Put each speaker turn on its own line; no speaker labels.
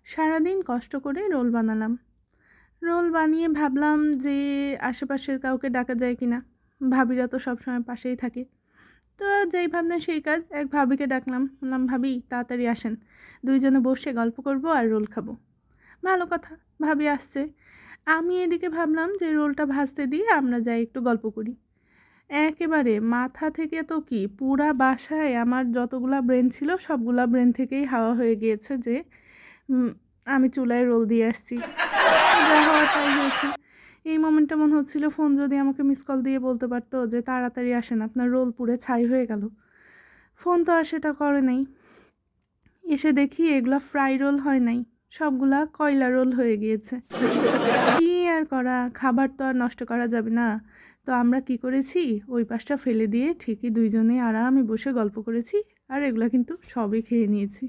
সারাদিন কষ্ট করে রোল বানালাম। রোল বানিয়ে ভাবলাম যে আশেপাশের কাউকে ডাকা যায় কি না। ভাবিরা তো সবসময় পাশেই থাকে। তো যেই ভাবনা সেই কাজ, এক ভাবিকে ডাকলাম, বললাম ভাবি তাড়াতাড়ি আসেন, দুইজনে বসে গল্প করব আর রোল খাবো। ভালো কথা, ভাবি আসছে। আমি এদিকে ভাবলাম যে রোলটা ভাজতে দিয়ে আমরা যাই একটু গল্প করি। একেবারে মাথা থেকে তো কি পুরা বাসায় আমার যতগুলা ব্রেন ছিল সবগুলা ব্রেন থেকেই হাওয়া হয়ে গিয়েছে যে উম, আমি চুলায় রোল দিয়ে আসছি। যা হওয়ার তাই হয়েছে। এই মোমেন্টটা মনে হচ্ছিল ফোন যদি আমাকে মিস কল দিয়ে বলতে পারতো যে তাড়াতাড়ি আসেন, আপনার রোল পুড়ে ছাই হয়ে গেল। ফোন তো আর সেটা করে নাই। এসে দেখি এগুলা ফ্রাই রোল হয় নাই, সবগুলা কয়লা রোল হয়ে গিয়েছে। কি আর করা, খাবার তো আর নষ্ট করা যাবে না। তো আমরা কি করেছি, ওই পাশটা ফেলে দিয়ে ঠিকই দুইজনে আরামে বসে গল্প করেছি, আর এগুলা কিন্তু সবই খেয়ে নিয়েছি।